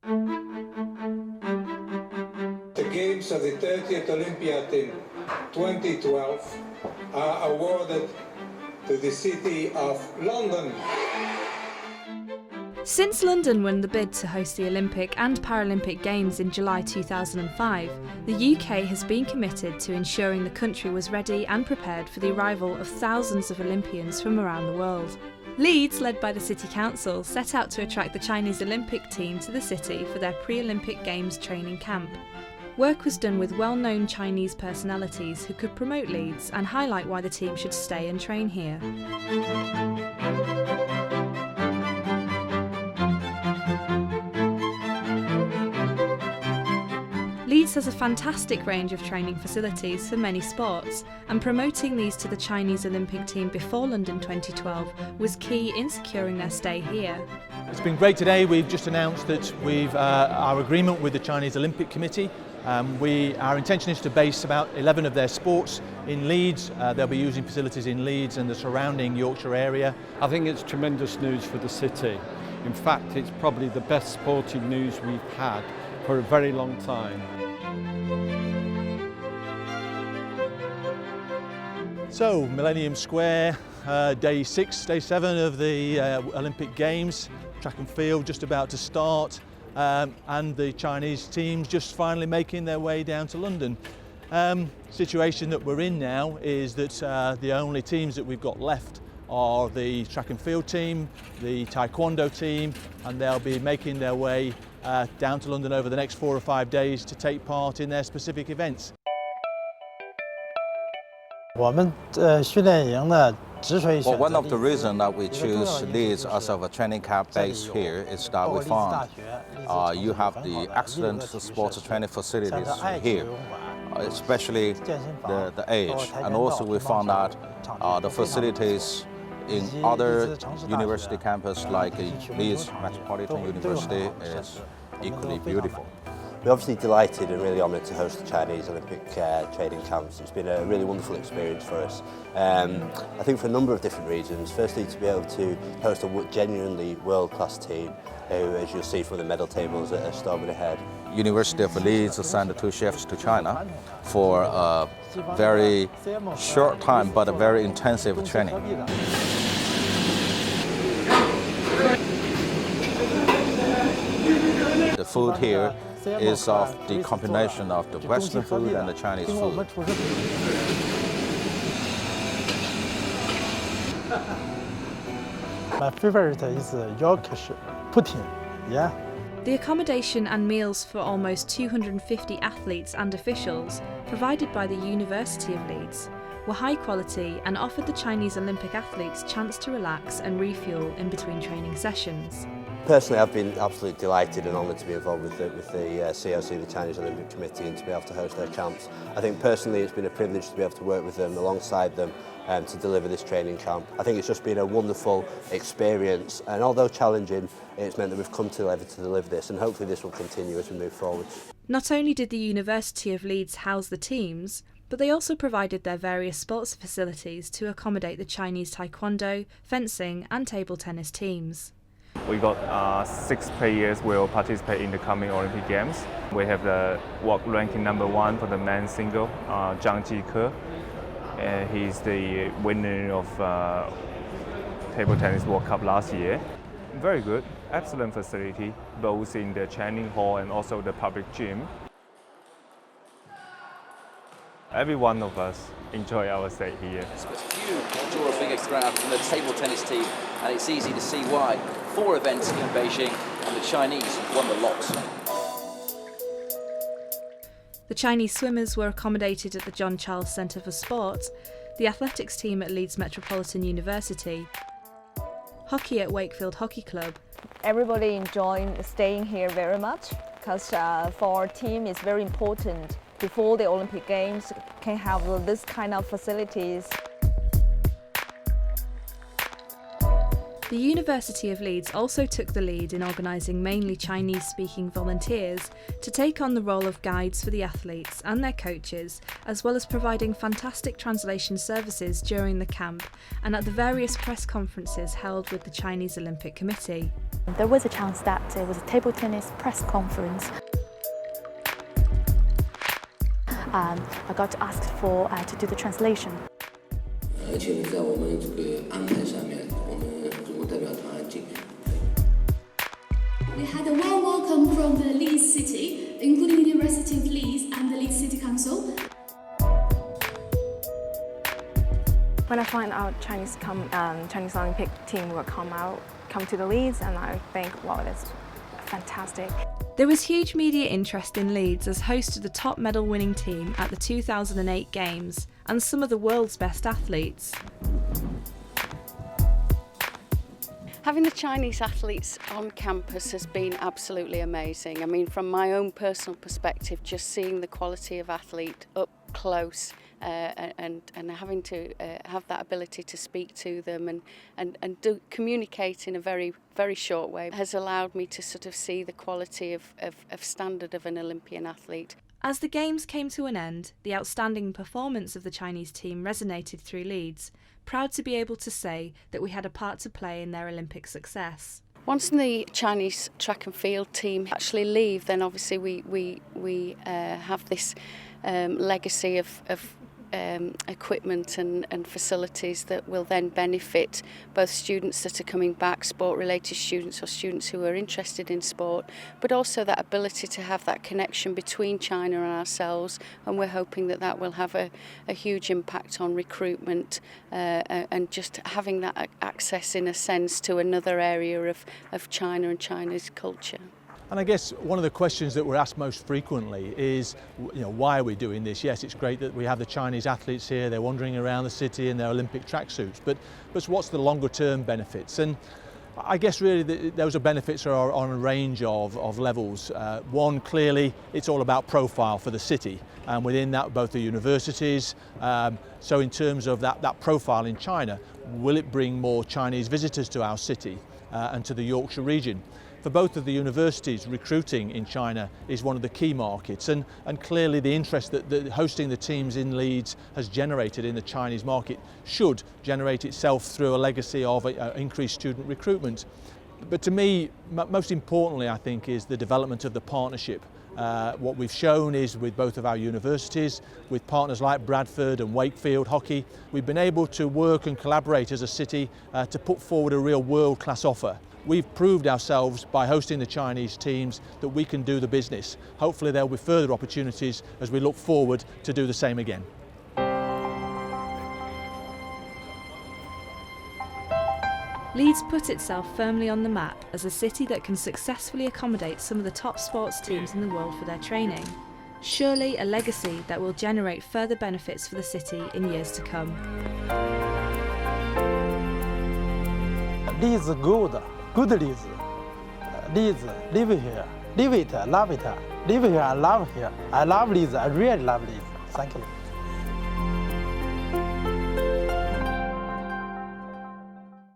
The Games of the 30th Olympiad in 2012 are awarded to the city of London. Since London won the bid to host the Olympic and Paralympic Games in July 2005, the UK has been committed to ensuring the country was ready and prepared for the arrival of thousands of Olympians from around the world. Leeds, led by the City Council, set out to attract the Chinese Olympic team to the city for their pre-Olympic Games training camp. Work was done with well-known Chinese personalities who could promote Leeds and highlight why the team should stay and train here. Leeds has a fantastic range of training facilities for many sports, and promoting these to the Chinese Olympic team before London 2012 was key in securing their stay here. It's been great today. We've just announced that we've our agreement with the Chinese Olympic Committee. Our intention is to base about 11 of their sports in Leeds. They'll be using facilities in Leeds and the surrounding Yorkshire area. I think it's tremendous news for the city. In fact, it's probably the best sporting news we've had for a very long time. So, Millennium Square, day 7 of the Olympic Games, track and field just about to start, and the Chinese teams just finally making their way down to London. Situation that we're in now is that the only teams that we've got left are the track and field team, the taekwondo team, and they'll be making their way down to London over the next 4 or 5 days to take part in their specific events. Well, one of the reasons that we choose Leeds as our training camp base here is that we found you have the excellent sports training facilities here, especially the age, and also we found that the facilities in other university campus like Leeds Metropolitan University is equally beautiful. We're obviously delighted and really honoured to host the Chinese Olympic training camps. It's been a really wonderful experience for us. I think for a number of different reasons. Firstly, to be able to host a genuinely world-class team who, as you'll see from the medal tables, are storming ahead. University of Leeds sent 2 chefs to China for a very short time but a very intensive training. The food here is of the combination of the Western food and the Chinese food. My favorite is Yorkshire pudding. Yeah. The accommodation and meals for almost 250 athletes and officials, provided by the University of Leeds, were high quality and offered the Chinese Olympic athletes chance to relax and refuel in between training sessions. Personally, I've been absolutely delighted and honoured to be involved with the COC, the Chinese Olympic Committee, and to be able to host their camps. I think personally it's been a privilege to be able to work with them, alongside them, to deliver this training camp. I think it's just been a wonderful experience, and although challenging, it's meant that we've come together to deliver this, and hopefully this will continue as we move forward. Not only did the University of Leeds house the teams, but they also provided their various sports facilities to accommodate the Chinese taekwondo, fencing and table tennis teams. We got 6 players will participate in the coming Olympic Games. We have the world ranking #1 for the men's single, Zhang Jike. He's the winner of Table Tennis World Cup last year. Very good, excellent facility, both in the training hall and also the public gym. Every one of us enjoy our stay here. But few draw a bigger crowd from the table tennis team, and it's easy to see why. 4 events in Beijing, and the Chinese won the lot. The Chinese swimmers were accommodated at the John Charles Centre for Sport, the athletics team at Leeds Metropolitan University, hockey at Wakefield Hockey Club. Everybody enjoying staying here very much, because for our team it's very important. Before the Olympic Games, can have this kind of facilities. The University of Leeds also took the lead in organising mainly Chinese-speaking volunteers to take on the role of guides for the athletes and their coaches, as well as providing fantastic translation services during the camp and at the various press conferences held with the Chinese Olympic Committee. There was a chance that it was a table tennis press conference. I got asked to do the translation. 而且呢，在我们这个安排上面，我们中国代表团进。 We had a warm welcome from the Leeds City, including the University of Leeds and the Leeds City Council. When I find out Chinese Olympic team will come to the Leeds, and I think, wow, that's fantastic. There was huge media interest in Leeds as host of the top medal-winning team at the 2008 Games and some of the world's best athletes. Having the Chinese athletes on campus has been absolutely amazing. I mean, from my own personal perspective, just seeing the quality of athlete up close and having to have that ability to speak to them and communicate in a very, very short way has allowed me to sort of see the quality of standard of an Olympian athlete. As the Games came to an end, the outstanding performance of the Chinese team resonated through Leeds, proud to be able to say that we had a part to play in their Olympic success. Once the Chinese track and field team actually leave, then obviously we have this legacy of equipment and facilities that will then benefit both students that are coming back, sport-related students or students who are interested in sport, but also that ability to have that connection between China and ourselves, and we're hoping that that will have a huge impact on recruitment and just having that access in a sense to another area of China and China's culture. And I guess one of the questions that we're asked most frequently is, why are we doing this? Yes, it's great that we have the Chinese athletes here, they're wandering around the city in their Olympic tracksuits, but what's the longer term benefits? And I guess really those are benefits are on a range of levels. One, clearly, it's all about profile for the city, and within that both the universities. So in terms of that profile in China, will it bring more Chinese visitors to our city and to the Yorkshire region? For both of the universities, recruiting in China is one of the key markets, and clearly the interest that hosting the teams in Leeds has generated in the Chinese market should generate itself through a legacy of increased student recruitment. But to me, most importantly, I think, is the development of the partnership. What we've shown is with both of our universities, with partners like Bradford and Wakefield Hockey, we've been able to work and collaborate as a city to put forward a real world-class offer. We've proved ourselves by hosting the Chinese teams that we can do the business. Hopefully there'll be further opportunities as we look forward to do the same again. Leeds put itself firmly on the map as a city that can successfully accommodate some of the top sports teams in the world for their training. Surely a legacy that will generate further benefits for the city in years to come. Leeds good Leeds. Leeds, live here, live it, love it. Live here, I love here. I love Leeds, I really love Leeds. Thank you.